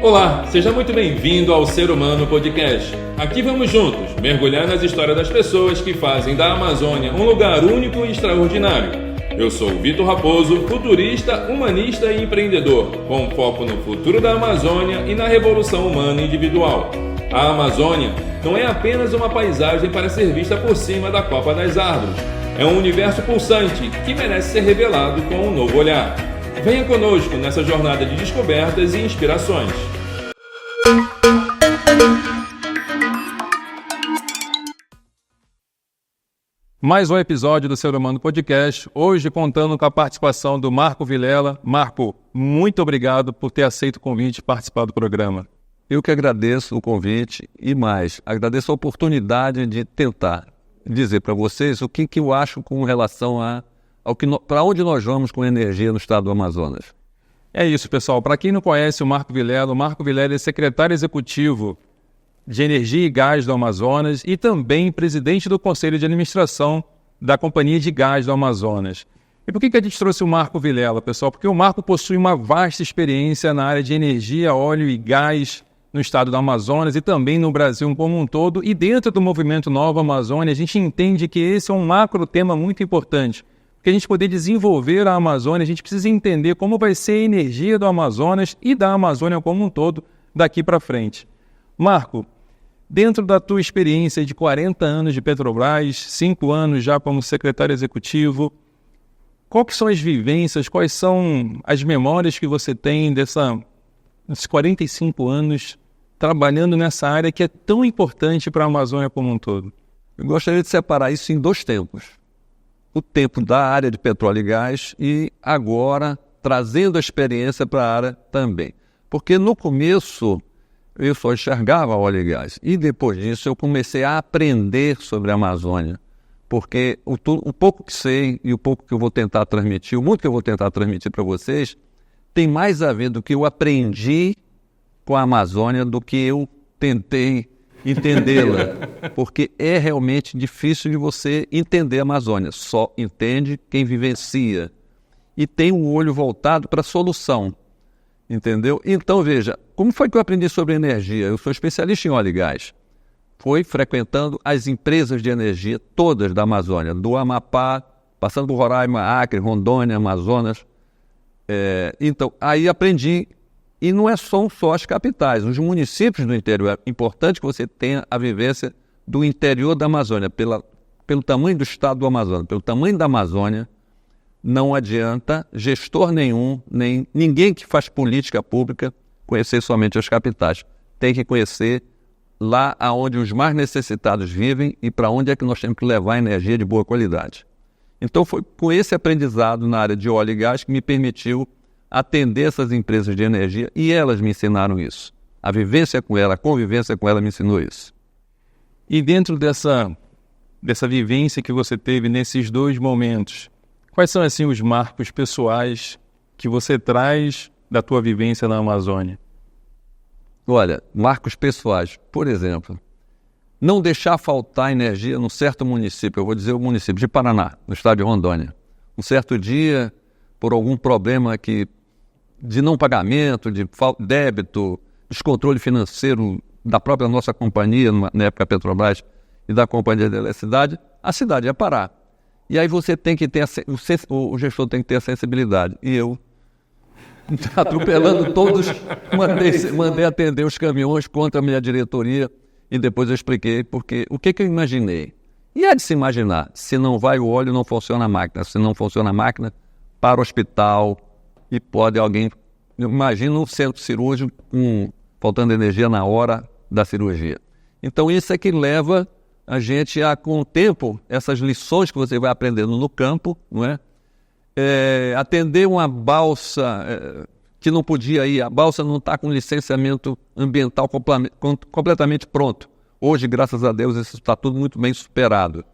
Olá, seja muito bem-vindo ao Ser Humano Podcast. Aqui vamos juntos mergulhar nas histórias das pessoas que fazem da Amazônia um lugar único e extraordinário. Eu sou o Vitor Raposo, futurista, humanista e empreendedor, com foco no futuro da Amazônia e na revolução humana individual. A Amazônia não é apenas uma paisagem para ser vista por cima da copa das árvores. É um universo pulsante que merece ser revelado com um novo olhar. Venha conosco nessa jornada de descobertas e inspirações. Mais um episódio do Ser Humano Podcast, hoje contando com a participação do Marco Vilela. Marco, muito obrigado por ter aceito o convite de participar do programa. Eu que agradeço o convite e mais, agradeço a oportunidade de tentar dizer para vocês o que eu acho com relação para onde nós vamos com energia no estado do Amazonas. É isso, pessoal. Para quem não conhece o Marco Vilela é secretário executivo de Energia e Gás do Amazonas e também presidente do Conselho de Administração da Companhia de Gás do Amazonas. E por que a gente trouxe o Marco Vilela, pessoal? Porque o Marco possui uma vasta experiência na área de energia, óleo e gás no estado do Amazonas e também no Brasil como um todo. E dentro do movimento Nova Amazônia, a gente entende que esse é um macro tema muito importante. Porque a gente poder desenvolver a Amazônia, a gente precisa entender como vai ser a energia do Amazonas e da Amazônia como um todo daqui para frente. Marco, dentro da tua experiência de 40 anos de Petrobras, 5 anos já como secretário executivo, quais são as vivências, quais são as memórias que você tem desses 45 anos trabalhando nessa área que é tão importante para a Amazônia como um todo? Eu gostaria de separar isso em 2 tempos. O tempo da área de petróleo e gás e agora trazendo a experiência para a área também. Porque no começo eu só enxergava óleo e gás e depois disso eu comecei a aprender sobre a Amazônia. Porque o pouco que sei e o pouco que eu vou tentar transmitir, o muito que eu vou tentar transmitir para vocês, tem mais a ver do que eu aprendi com a Amazônia do que eu tentei entendê-la, porque é realmente difícil de você entender a Amazônia, só entende quem vivencia e tem um olho voltado para a solução, entendeu? Então veja, como foi que eu aprendi sobre energia? Eu sou especialista em óleo e gás, foi frequentando as empresas de energia todas da Amazônia, do Amapá, passando por Roraima, Acre, Rondônia, Amazonas, então aí aprendi. E não são só as capitais, os municípios do interior. É importante que você tenha a vivência do interior da Amazônia. Pelo tamanho do estado do Amazonas, pelo tamanho da Amazônia, não adianta gestor nenhum, nem ninguém que faz política pública conhecer somente as capitais. Tem que conhecer lá onde os mais necessitados vivem e para onde é que nós temos que levar energia de boa qualidade. Então foi com esse aprendizado na área de óleo e gás que me permitiu atender essas empresas de energia e elas me ensinaram isso. A vivência com ela, a convivência com ela me ensinou isso. E dentro dessa vivência que você teve nesses 2 momentos, quais são assim os marcos pessoais que você traz da tua vivência na Amazônia? Olha, marcos pessoais, por exemplo, não deixar faltar energia num certo município, eu vou dizer o município de Paraná, no estado de Rondônia. Um certo dia, por algum problema de não pagamento, de débito, descontrole financeiro da própria nossa companhia, na época Petrobras, e da Companhia de Eletricidade, a cidade ia parar. E aí você tem que ter, o gestor tem que ter a sensibilidade. E eu, atropelando todos, mandei atender os caminhões contra a minha diretoria e depois eu expliquei porque o que eu imaginei. E é de se imaginar, se não vai o óleo, não funciona a máquina. Se não funciona a máquina, para o hospital e pode alguém... Imagina um centro cirúrgico faltando energia na hora da cirurgia. Então isso é que leva a gente a, com o tempo, essas lições que você vai aprendendo no campo, não é? Atender uma balsa que não podia ir, a balsa não está com licenciamento ambiental completamente pronto. Hoje, graças a Deus, isso está tudo muito bem superado.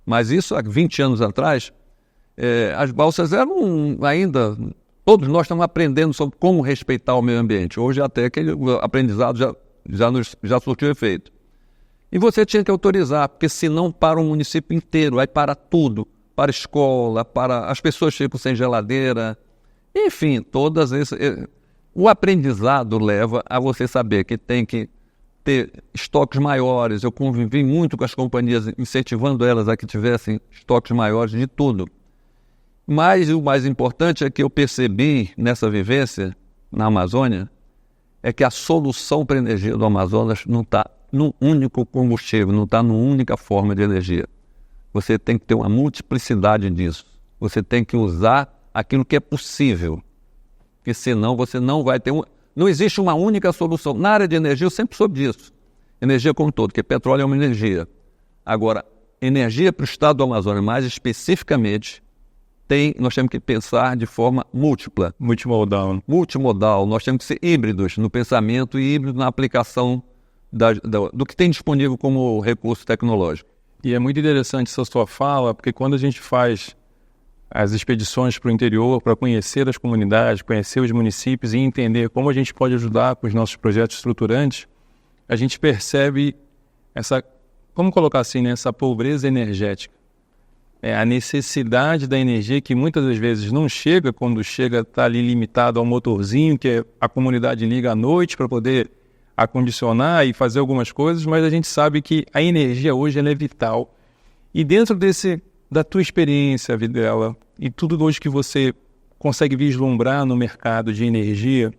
Mas isso há 20 anos atrás... as balsas eram ainda... Todos nós estamos aprendendo sobre como respeitar o meio ambiente. Hoje até aquele aprendizado já surtiu efeito. E você tinha que autorizar, porque senão para o município inteiro, aí para tudo. Para a escola, para as pessoas ficam sem geladeira. Enfim, todas essas... o aprendizado leva a você saber que tem que ter estoques maiores. Eu convivi muito com as companhias, incentivando elas a que tivessem estoques maiores de tudo. Mas o mais importante é que eu percebi nessa vivência na Amazônia é que a solução para a energia do Amazonas não está num único combustível, não está numa única forma de energia. Você tem que ter uma multiplicidade disso. Você tem que usar aquilo que é possível, porque senão você não vai ter Não existe uma única solução. Na área de energia eu sempre soube disso. Energia como um todo, porque petróleo é uma energia. Agora, energia para o estado do Amazonas, mais especificamente, nós temos que pensar de forma múltipla. Multimodal. Multimodal. Nós temos que ser híbridos no pensamento e híbridos na aplicação do que tem disponível como recurso tecnológico. E é muito interessante essa sua fala, porque quando a gente faz as expedições para o interior, para conhecer as comunidades, conhecer os municípios e entender como a gente pode ajudar com os nossos projetos estruturantes, a gente percebe vamos colocar assim, né, essa pobreza energética. A necessidade da energia que muitas das vezes não chega, quando chega está ali limitado ao motorzinho que a comunidade liga à noite para poder acondicionar e fazer algumas coisas, mas a gente sabe que a energia hoje ela é vital. E dentro da tua experiência, Vilela, e tudo hoje que você consegue vislumbrar no mercado de energia,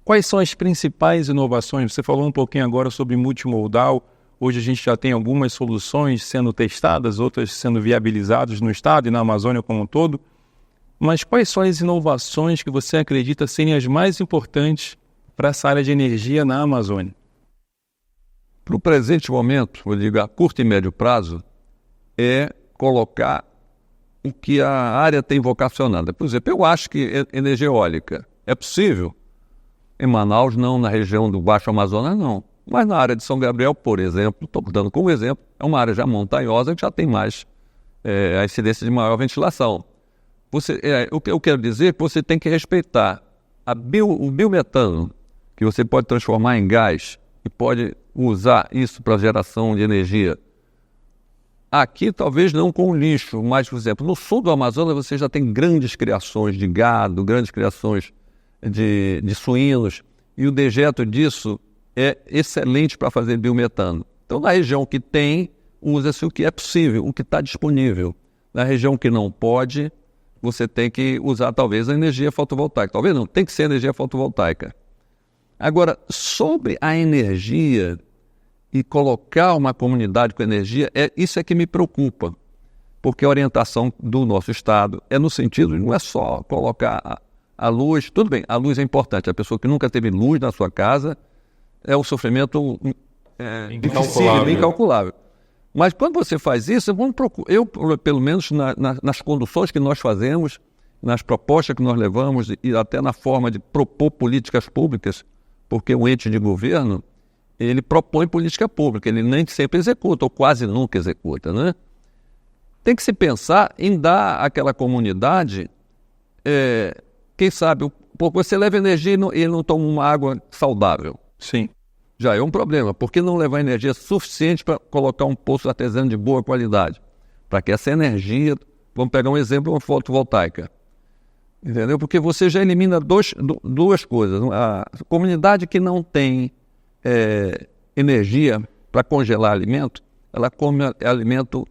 quais são as principais inovações? Você falou um pouquinho agora sobre multimodal. Hoje a gente já tem algumas soluções sendo testadas, outras sendo viabilizadas no estado e na Amazônia como um todo. Mas quais são as inovações que você acredita serem as mais importantes para essa área de energia na Amazônia? Para o presente momento, eu digo a curto e médio prazo, é colocar o que a área tem vocacionada. Por exemplo, eu acho que energia eólica é possível. Em Manaus não, na região do Baixo Amazonas não. Mas na área de São Gabriel, por exemplo, estou dando como exemplo, é uma área já montanhosa que já tem mais a incidência de maior ventilação. O que eu quero dizer é que você tem que respeitar o biometano, que você pode transformar em gás e pode usar isso para geração de energia. Aqui talvez não com lixo, mas, por exemplo, no sul do Amazonas você já tem grandes criações de gado, grandes criações de suínos, e o dejeto disso é excelente para fazer biometano. Então, na região que tem, usa-se o que é possível, o que está disponível. Na região que não pode, você tem que usar talvez a energia fotovoltaica. Talvez não, tem que ser energia fotovoltaica. Agora, sobre a energia e colocar uma comunidade com energia, isso é que me preocupa, porque a orientação do nosso Estado é no sentido, não é só colocar a luz, tudo bem, a luz é importante, a pessoa que nunca teve luz na sua casa, é um sofrimento incalculável. Mas quando você faz isso, eu pelo menos nas conduções que nós fazemos, nas propostas que nós levamos e até na forma de propor políticas públicas, porque o ente de governo, ele propõe política pública, ele nem sempre executa, ou quase nunca executa, né? Tem que se pensar em dar àquela comunidade, quem sabe, você leva energia e ele não toma uma água saudável. Sim. Já é um problema. Por que não levar energia suficiente para colocar um poço artesiano de boa qualidade? Para que essa energia, vamos pegar um exemplo, uma fotovoltaica. Entendeu? Porque você já elimina duas coisas. A comunidade que não tem energia para congelar alimento, ela come alimento,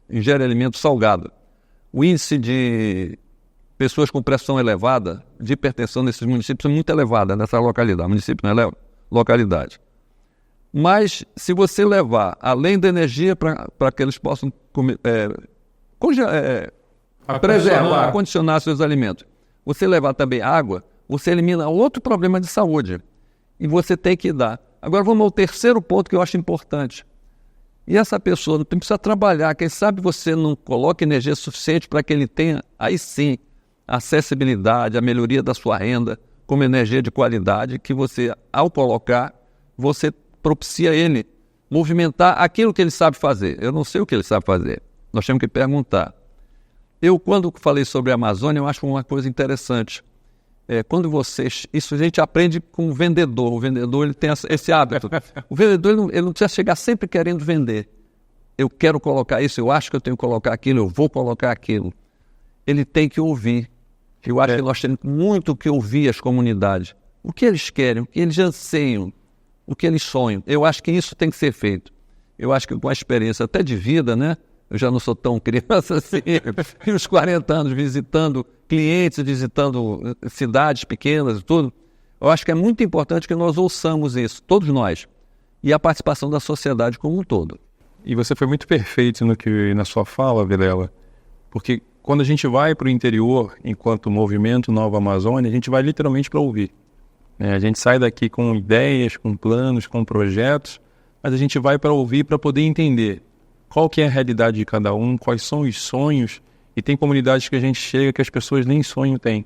ingere alimento salgado. O índice de pessoas com pressão elevada, de hipertensão nesses municípios é muito elevada nessa localidade. Município não é localidade. Mas se você levar, além da energia para que eles possam preservar, acondicionar seus alimentos, você levar também água, você elimina outro problema de saúde. E você tem que dar. Agora vamos ao terceiro ponto que eu acho importante. E essa pessoa não precisa trabalhar. Quem sabe você não coloca energia suficiente para que ele tenha, aí sim, a acessibilidade, a melhoria da sua renda, como energia de qualidade, que você, ao colocar, você propicia ele movimentar aquilo que ele sabe fazer. Eu não sei o que ele sabe fazer. Nós temos que perguntar. Eu, quando falei sobre a Amazônia, eu acho uma coisa interessante. Isso a gente aprende com o vendedor. O vendedor ele tem esse hábito. O vendedor ele não precisa chegar sempre querendo vender. Eu quero colocar isso, eu acho que eu tenho que colocar aquilo, eu vou colocar aquilo. Ele tem que ouvir. Eu acho que nós temos muito que ouvir as comunidades. O que eles querem, o que eles anseiam, o que eles sonham. Eu acho que isso tem que ser feito. Eu acho que com a experiência até de vida, né? Eu já não sou tão criança assim, e uns 40 anos visitando clientes, visitando cidades pequenas e tudo. Eu acho que é muito importante que nós ouçamos isso, todos nós, e a participação da sociedade como um todo. E você foi muito perfeito na sua fala, Vilela, porque quando a gente vai para o interior, enquanto movimento Nova Amazônia, a gente vai literalmente para ouvir. A gente sai daqui com ideias, com planos, com projetos, mas a gente vai para ouvir, para poder entender qual que é a realidade de cada um, quais são os sonhos, e tem comunidades que a gente chega que as pessoas nem sonho têm,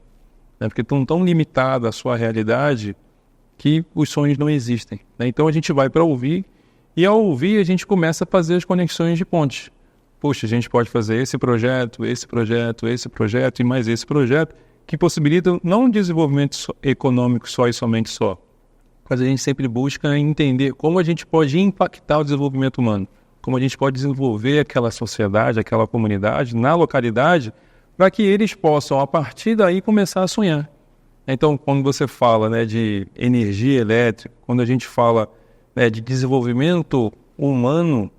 né? Porque estão tão limitadas à sua realidade que os sonhos não existem, né? Então a gente vai para ouvir, e ao ouvir a gente começa a fazer as conexões de pontes. Poxa, a gente pode fazer esse projeto e mais esse projeto, que possibilitam não um desenvolvimento econômico só e somente só, mas a gente sempre busca entender como a gente pode impactar o desenvolvimento humano, como a gente pode desenvolver aquela sociedade, aquela comunidade, na localidade, para que eles possam, a partir daí, começar a sonhar. Então, quando você fala, né, de energia elétrica, quando a gente fala, né, de desenvolvimento humano,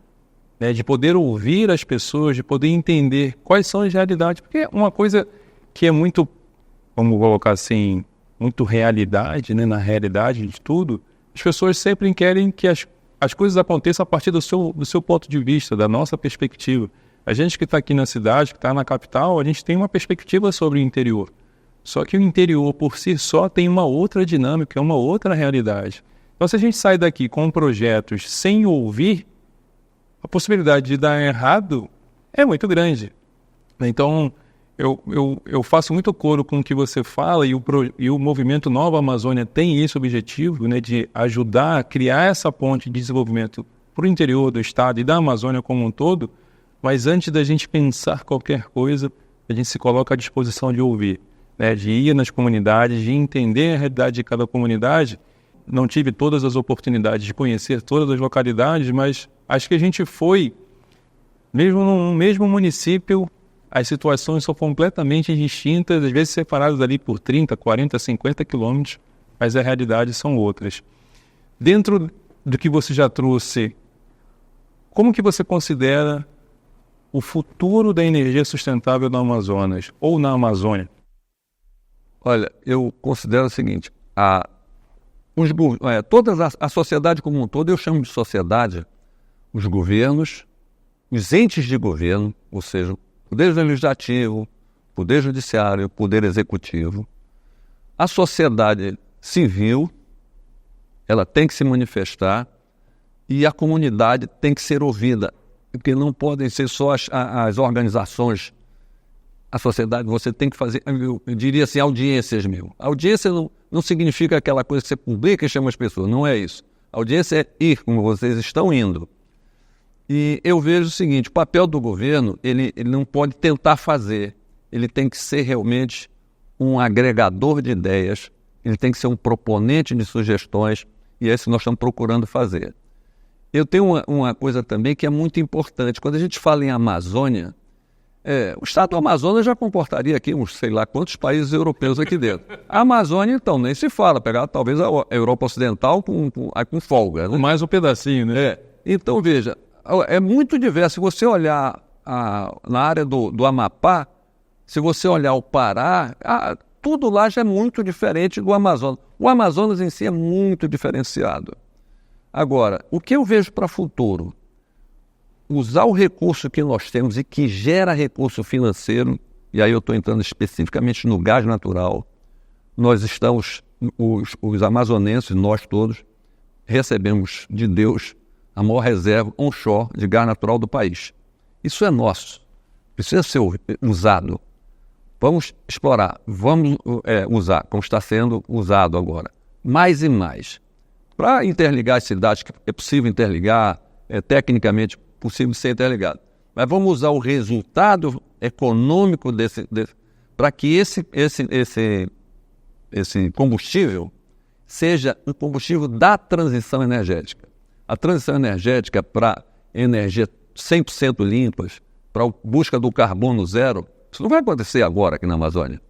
né, de poder ouvir as pessoas, de poder entender quais são as realidades, porque uma coisa que é muito, vamos colocar assim, muito realidade, né, na realidade de tudo, as pessoas sempre querem que as coisas aconteçam a partir do seu ponto de vista, da nossa perspectiva. A gente que está aqui na cidade, que está na capital, a gente tem uma perspectiva sobre o interior. Só que o interior, por si só, tem uma outra dinâmica, uma outra realidade. Então, se a gente sai daqui com projetos sem ouvir, a possibilidade de dar errado é muito grande. Então, eu faço muito coro com o que você fala, e o movimento Nova Amazônia tem esse objetivo, né, de ajudar a criar essa ponte de desenvolvimento para o interior do estado e da Amazônia como um todo, mas antes da gente pensar qualquer coisa, a gente se coloca à disposição de ouvir, né, de ir nas comunidades, de entender a realidade de cada comunidade. Não tive todas as oportunidades de conhecer todas as localidades, mas acho que a gente foi, mesmo no mesmo município, as situações são completamente distintas, às vezes separadas ali por 30, 40, 50 quilômetros, mas a realidade são outras. Dentro do que você já trouxe, como que você considera o futuro da energia sustentável no Amazonas, ou na Amazônia? Olha, eu considero o seguinte, a sociedade como um todo, eu chamo de sociedade, os governos, os entes de governo, ou seja, Poder Legislativo, Poder Judiciário, Poder Executivo, a sociedade civil, ela tem que se manifestar e a comunidade tem que ser ouvida, porque não podem ser só as organizações. A sociedade, você tem que fazer, eu diria assim, audiências mesmo. Audiência não significa aquela coisa que você publica e chama as pessoas, não é isso. Audiência é ir, como vocês estão indo. E eu vejo o seguinte, o papel do governo, ele não pode tentar fazer, ele tem que ser realmente um agregador de ideias, ele tem que ser um proponente de sugestões, e é isso que nós estamos procurando fazer. Eu tenho uma coisa também que é muito importante, quando a gente fala em Amazônia, o estado do Amazonas já comportaria aqui uns, sei lá, quantos países europeus aqui dentro. A Amazônia, então, nem se fala, pegar talvez a Europa Ocidental com folga. Né? Mais um pedacinho, né? Então, veja, é muito diverso. Se você olhar na área do Amapá, se você olhar o Pará, tudo lá já é muito diferente do Amazonas. O Amazonas em si é muito diferenciado. Agora, o que eu vejo para o futuro? Usar o recurso que nós temos e que gera recurso financeiro, e aí eu estou entrando especificamente no gás natural. Nós estamos, os amazonenses, nós todos, recebemos de Deus a maior reserva onshore de gás natural do país. Isso é nosso, precisa ser usado. Vamos explorar, vamos usar, como está sendo usado agora, mais e mais. Para interligar as cidades, que é possível interligar, tecnicamente possível ser interligado. Mas vamos usar o resultado econômico para que esse combustível seja um combustível da transição energética. A transição energética para energia 100% limpas, para a busca do carbono zero, isso não vai acontecer agora aqui na Amazônia.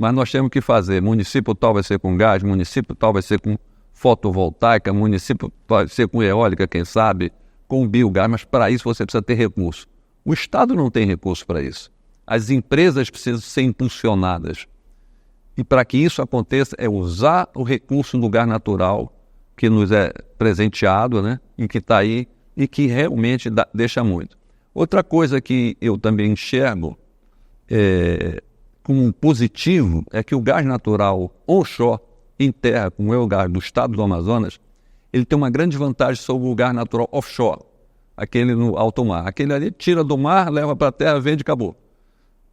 mas nós temos que fazer. Município tal vai ser com gás, município tal vai ser com fotovoltaica, município vai ser com eólica, quem sabe, com biogás, mas para isso você precisa ter recurso. O Estado não tem recurso para isso. As empresas precisam ser impulsionadas. E para que isso aconteça é usar o recurso do gás natural que nos é presenteado, né? E que está aí e que realmente deixa muito. Outra coisa que eu também enxergo como positivo é que o gás natural onshore, em terra, como é o gás do estado do Amazonas, ele tem uma grande vantagem sobre o gás natural offshore, aquele no alto mar. Aquele ali tira do mar, leva para a terra, vende e acabou.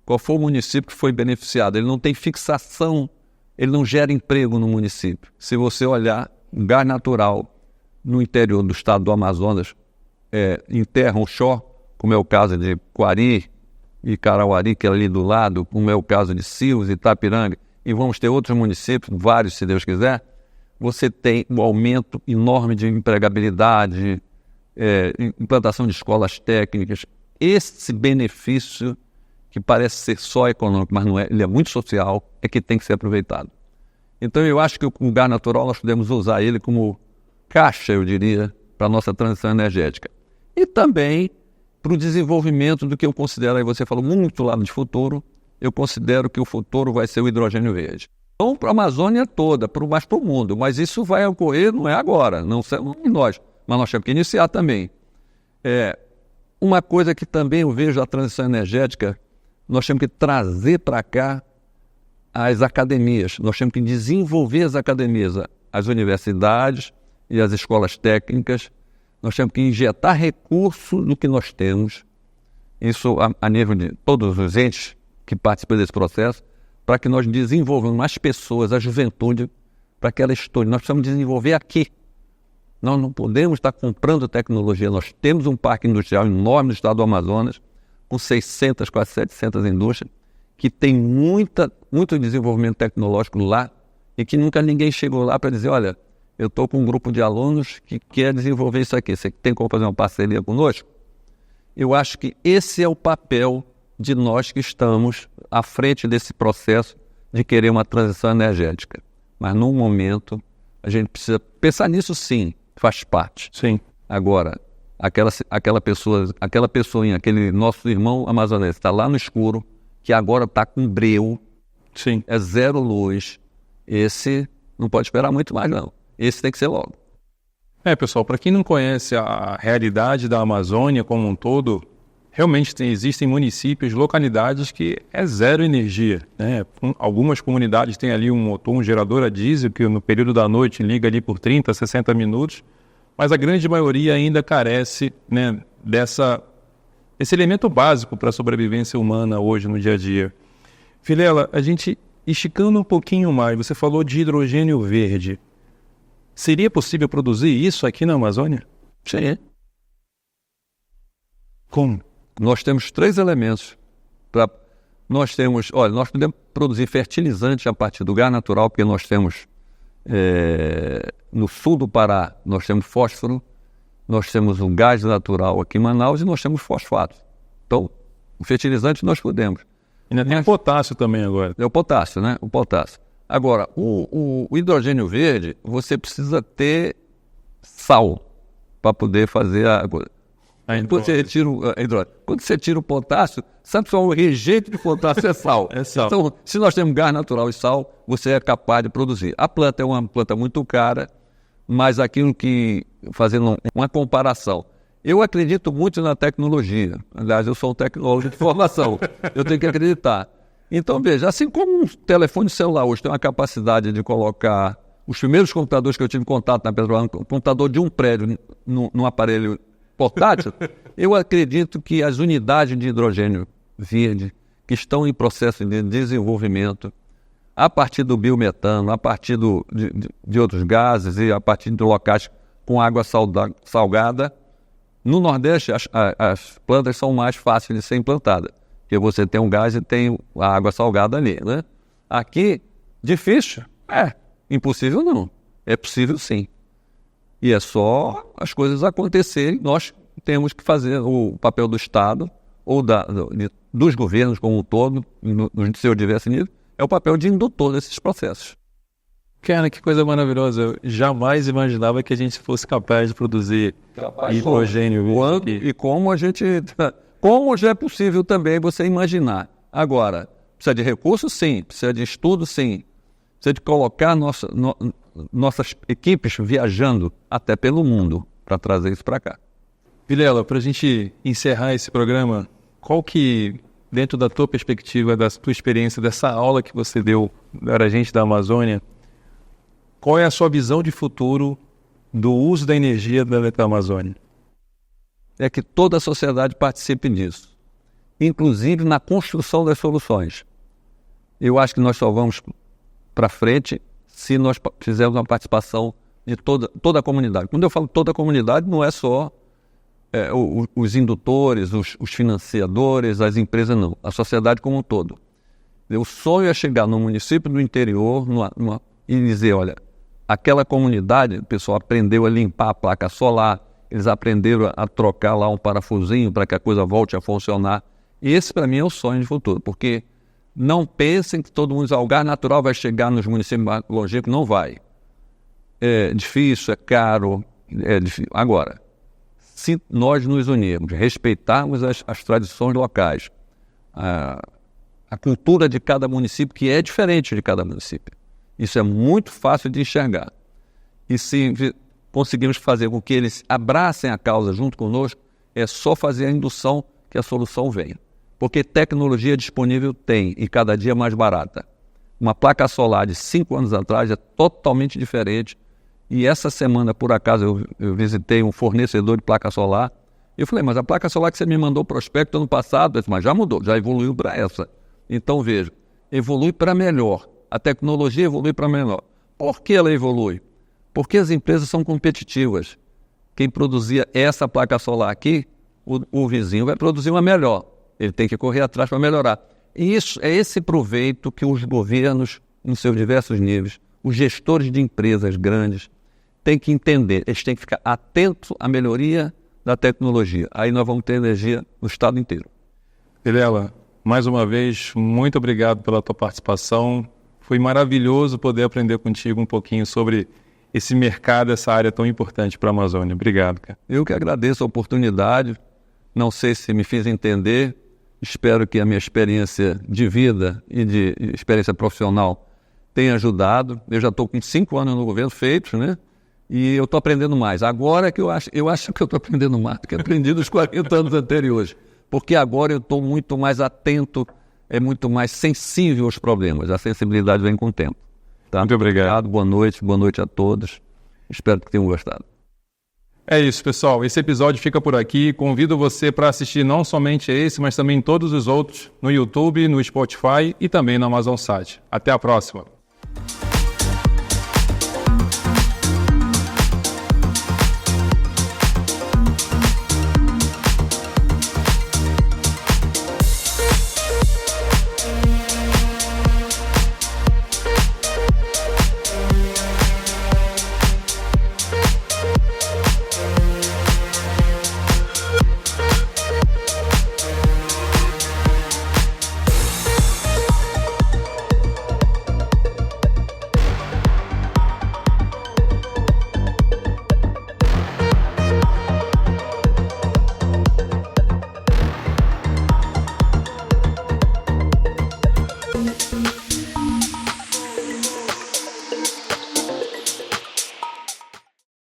Qual foi o município que foi beneficiado? Ele não tem fixação, ele não gera emprego no município. Se você olhar o gás natural no interior do estado do Amazonas, em terra onshore, como é o caso de Quari e Carauari, que é ali do lado, como é o caso de Silves e Itapiranga, e vamos ter outros municípios, vários se Deus quiser, você tem um aumento enorme de empregabilidade, implantação de escolas técnicas. Esse benefício, que parece ser só econômico, mas não é, ele é muito social, é que tem que ser aproveitado. Então eu acho que o gás natural nós podemos usar ele como caixa, eu diria, para a nossa transição energética. E também para o desenvolvimento do que eu considero, aí você falou muito lá de futuro, eu considero que o futuro vai ser o hidrogênio verde. Não para a Amazônia toda, mas para o mundo. Mas isso vai ocorrer, não é agora, não em nós, mas nós temos que iniciar também. Uma coisa que também eu vejo a transição energética, nós temos que trazer para cá as academias, nós temos que desenvolver as academias, as universidades e as escolas técnicas, nós temos que injetar recursos no que nós temos, isso a nível de todos os entes que participam desse processo, para que nós desenvolvamos as pessoas, a juventude, para que ela estude. Nós precisamos desenvolver aqui. Nós não podemos estar comprando tecnologia. Nós temos um parque industrial enorme no estado do Amazonas, com 600, quase 700 indústrias, que tem muito desenvolvimento tecnológico lá e que nunca ninguém chegou lá para dizer, olha, eu estou com um grupo de alunos que quer desenvolver isso aqui. Você tem como fazer uma parceria conosco? Eu acho que esse é o papel de nós que estamos à frente desse processo de querer uma transição energética. Mas, num momento, a gente precisa pensar nisso, sim, faz parte. Sim. Agora, aquela pessoinha, aquele nosso irmão amazonense, está lá no escuro, que agora está com breu, sim, é zero luz, esse não pode esperar muito mais, não. Esse tem que ser logo. Pessoal, para quem não conhece a realidade da Amazônia como um todo, realmente existem municípios, localidades que é zero energia, né? Algumas comunidades têm ali um motor, um gerador a diesel, que no período da noite liga ali por 30, 60 minutos, mas a grande maioria ainda carece, né, desse elemento básico para a sobrevivência humana hoje no dia a dia. Vilela, a gente esticando um pouquinho mais, você falou de hidrogênio verde. Seria possível produzir isso aqui na Amazônia? Sim. Como? Nós temos 3 elementos. Nós podemos produzir fertilizante a partir do gás natural, porque nós temos, no sul do Pará, nós temos fósforo, nós temos um gás natural aqui em Manaus e nós temos fosfato. Então, o fertilizante nós podemos. Ainda tem potássio também agora. É o potássio, né? O potássio. Agora, o hidrogênio verde, você precisa ter sal para poder fazer a coisa. Quando você tira o potássio, sabe só o rejeito de potássio é sal. É sal. Então, se nós temos gás natural e sal, você é capaz de produzir. A planta é uma planta muito cara, mas aquilo que, fazendo uma comparação, eu acredito muito na tecnologia. Aliás, eu sou um tecnólogo de formação. Eu tenho que acreditar. Então, veja, assim como um telefone celular hoje tem uma capacidade de colocar os primeiros computadores que eu tive contato na Petrobras, um computador de um prédio num aparelho portátil, eu acredito que as unidades de hidrogênio verde que estão em processo de desenvolvimento, a partir do biometano, a partir de outros gases e a partir de locais com água salgada, no Nordeste as plantas são mais fáceis de ser implantadas, porque você tem um gás e tem a água salgada ali, né? Aqui, difícil? Impossível não. É possível sim. E é só as coisas acontecerem. Nós temos que fazer o papel do Estado ou dos governos como um todo, no seu diverso nível, é o papel de indutor desses processos. Cara, que coisa maravilhosa. Eu jamais imaginava que a gente fosse capaz de produzir hidrogênio. Quando e como como já é possível também você imaginar. Agora, precisa de recursos? Sim. Precisa de estudo? Sim. Precisa de colocar nossas equipes viajando até pelo mundo para trazer isso para cá. Vilela, para a gente encerrar esse programa, qual que, dentro da tua perspectiva, da tua experiência, dessa aula que você deu para a gente da Amazônia, qual é a sua visão de futuro do uso da energia da Eletroamazônia? É que toda a sociedade participe disso, inclusive na construção das soluções. Eu acho que nós só vamos para frente se nós fizermos uma participação de toda a comunidade. Quando eu falo toda a comunidade, não é só os indutores, os financiadores, as empresas, não. A sociedade como um todo. O sonho é chegar num município do interior e dizer, olha, aquela comunidade, o pessoal aprendeu a limpar a placa solar, eles aprenderam a trocar lá um parafusinho para que a coisa volte a funcionar. Esse, para mim, é o sonho de futuro, porque não pensem que todo mundo, o gás natural vai chegar nos municípios mais longínquos, não vai. É difícil, é caro, é difícil. Agora, se nós nos unirmos, respeitarmos as tradições locais, a cultura de cada município, que é diferente de cada município, isso é muito fácil de enxergar. E se conseguirmos fazer com que eles abracem a causa junto conosco, é só fazer a indução que a solução venha. Porque tecnologia disponível tem, e cada dia mais barata. Uma placa solar de 5 anos atrás é totalmente diferente. E essa semana, por acaso, eu visitei um fornecedor de placa solar. E eu falei, mas a placa solar que você me mandou prospecto ano passado, mas já mudou, já evoluiu para essa. Então, veja, evolui para melhor. A tecnologia evolui para melhor. Por que ela evolui? Porque as empresas são competitivas. Quem produzia essa placa solar aqui, o vizinho vai produzir uma melhor. Ele tem que correr atrás para melhorar. E isso é esse proveito que os governos, nos seus diversos níveis, os gestores de empresas grandes, têm que entender. Eles têm que ficar atentos à melhoria da tecnologia. Aí nós vamos ter energia no estado inteiro. Vilela, mais uma vez, muito obrigado pela tua participação. Foi maravilhoso poder aprender contigo um pouquinho sobre esse mercado, essa área tão importante para a Amazônia. Obrigado, cara. Eu que agradeço a oportunidade. Não sei se me fiz entender. Espero que a minha experiência de vida e de experiência profissional tenha ajudado. Eu já estou com 5 anos no governo feitos, né? E eu estou aprendendo mais. Agora é que eu acho que eu estou aprendendo mais do que aprendi nos 40 anos anteriores. Porque agora eu estou muito mais atento, muito mais sensível aos problemas. A sensibilidade vem com o tempo. Tá? Muito obrigado. Boa noite a todos. Espero que tenham gostado. É isso, pessoal. Esse episódio fica por aqui. Convido você para assistir não somente esse, mas também todos os outros no YouTube, no Spotify e também na Amazon Sat. Até a próxima.